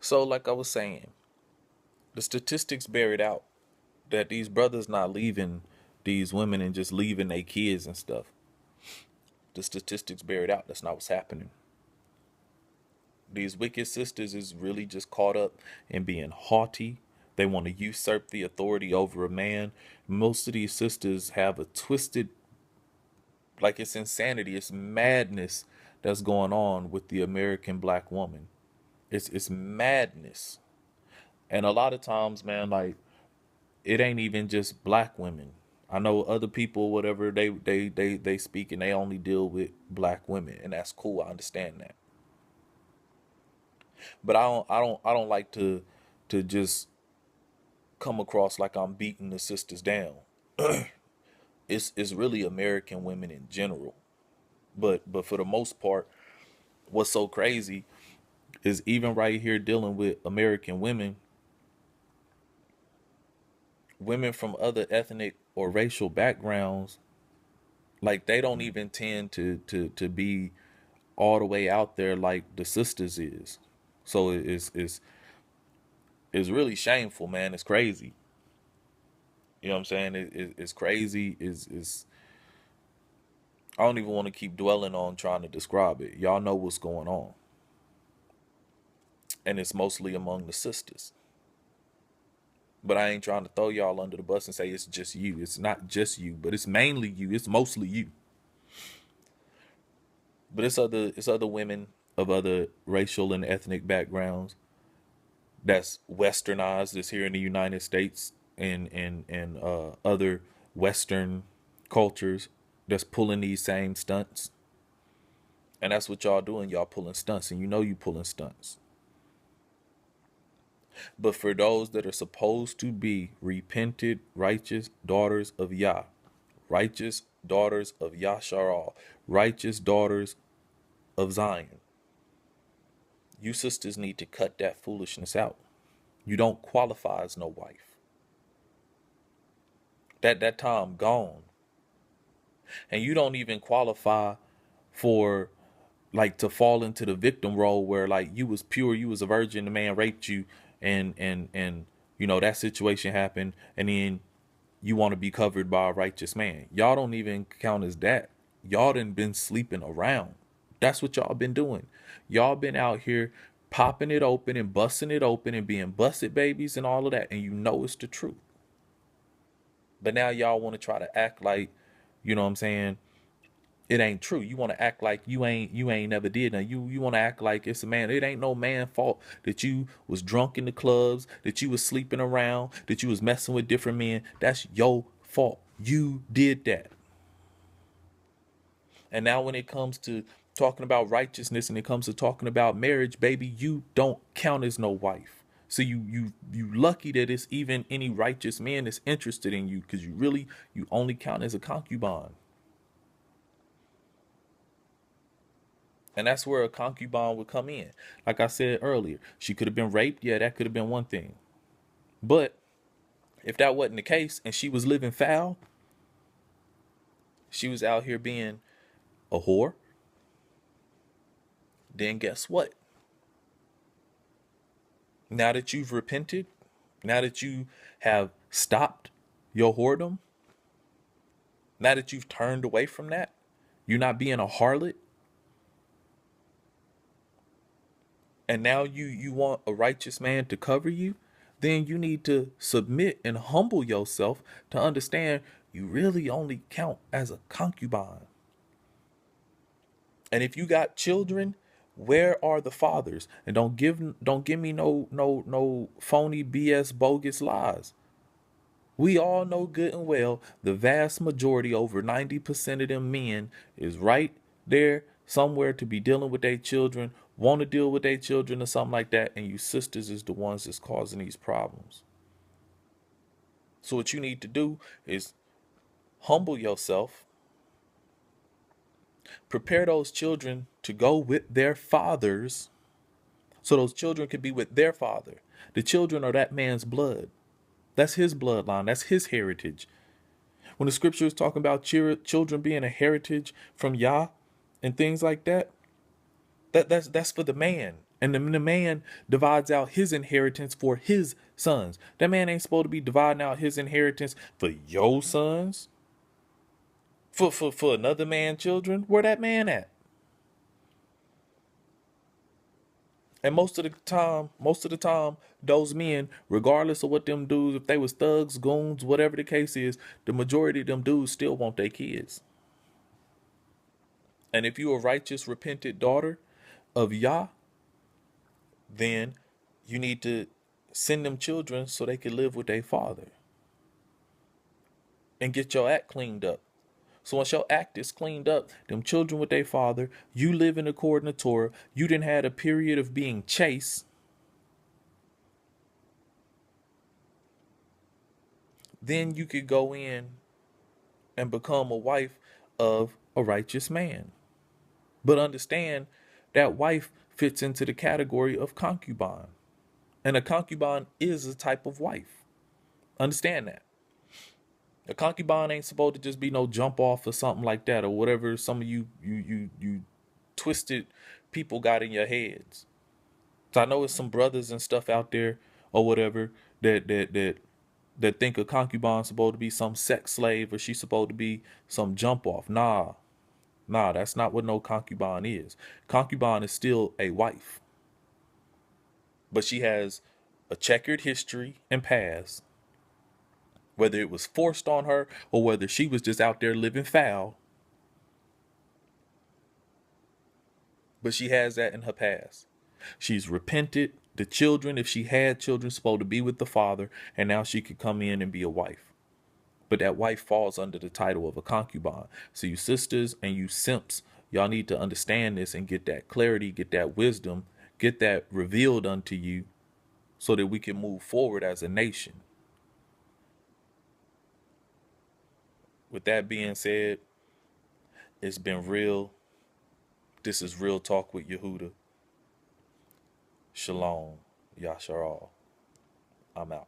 So, like I was saying, the statistics bear it out that these brothers not leaving these women and just leaving their kids and stuff. The statistics bear it out. That's not what's happening. These wicked sisters is really just caught up in being haughty. They want to usurp the authority over a man. Most of these sisters have a twisted, like it's insanity, it's madness that's going on with the American black woman. It's madness. And a lot of times, man, like it ain't even just black women. I know other people, whatever they speak, and they only deal with black women, and that's cool. I understand that, but I don't like to just come across like I'm beating the sisters down. It's really American women in general, but for the most part, what's so crazy is even right here dealing with American women, women from other ethnic or racial backgrounds, like they don't even tend to be all the way out there like the sisters is. So it's really shameful, man. It's crazy. You know what I'm saying? It's crazy. Is I don't even want to keep dwelling on trying to describe it. Y'all know what's going on, and it's mostly among the sisters. But I ain't trying to throw y'all under the bus and say it's just you. It's not just you, but it's mainly you. It's mostly you. But it's other women of other racial and ethnic backgrounds that's westernized, that's here in the United States and other Western cultures that's pulling these same stunts. And that's what y'all doing. Y'all pulling stunts, and you know you pulling stunts. But for those that are supposed to be repented, righteous daughters of Yah, righteous daughters of Yasharal, righteous daughters of Zion, you sisters need to cut that foolishness out. You don't qualify as no wife. That time gone. And you don't even qualify for like to fall into the victim role where like you was pure, you was a virgin, the man raped you and you know that situation happened and then you want to be covered by a righteous man. Y'all don't even count as that. Y'all done been sleeping around. That's what y'all been doing. Y'all been out here popping it open and busting it open and being busted babies and all of that, and you know it's the truth. But now y'all want to try to act like, you know what I'm saying, it ain't true. You want to act like you ain't never did nothing. You want to act like it's a man. It ain't no man fault that you was drunk in the clubs, that you was sleeping around, that you was messing with different men. That's your fault. You did that. And now when it comes to talking about righteousness and it comes to talking about marriage, baby, you don't count as no wife. So you lucky that it's even any righteous man that's interested in you, because you only count as a concubine. And that's where a concubine would come in. Like I said earlier, she could have been raped. Yeah, that could have been one thing. But if that wasn't the case and she was living foul, she was out here being a whore, then guess what? Now that you've repented, now that you have stopped your whoredom, now that you've turned away from that, you're not being a harlot, and now you want a righteous man to cover you, then you need to submit and humble yourself to understand you really only count as a concubine. And if you got children, where are the fathers? And don't give me no phony BS bogus lies. We all know good and well the vast majority, over 90% of them men, is right there somewhere to be dealing with their children, want to deal with their children or something like that, and you sisters is the ones that's causing these problems. So what you need to do is humble yourself, prepare those children to go with their fathers so those children can be with their father. The children are that man's blood. That's his bloodline. That's his heritage. When the scripture is talking about children being a heritage from Yah and things like that, That's for the man. And the man divides out his inheritance for his sons. That man ain't supposed to be dividing out his inheritance for your sons, for another man's children. Where that man at? And most of the time, those men, regardless of what them dudes, if they was thugs, goons, whatever the case is, the majority of them dudes still want their kids. And if you a righteous, repentant daughter of Yah, then you need to send them children so they can live with their father and get your act cleaned up. So once your act is cleaned up, them children with their father, you live in according to Torah, you didn't had a period of being chaste, then you could go in and become a wife of a righteous man. But understand that wife fits into the category of concubine. And a concubine is a type of wife. Understand that. A concubine ain't supposed to just be no jump off or something like that, or whatever some of you twisted people got in your heads. So I know it's some brothers and stuff out there or whatever that think a concubine's supposed to be some sex slave or she's supposed to be some jump off. Nah, that's not what no concubine is. Concubine is still a wife, but she has a checkered history and past, whether it was forced on her or whether she was just out there living foul, but she has that in her past. She's repented. The children, if she had children, supposed to be with the father, and now she could come in and be a wife. But that wife falls under the title of a concubine. So you sisters and you simps, y'all need to understand this and get that clarity, get that wisdom, get that revealed unto you so that we can move forward as a nation. With that being said, it's been real. This is Real Talk with Yehuda. Shalom. Yasharal. I'm out.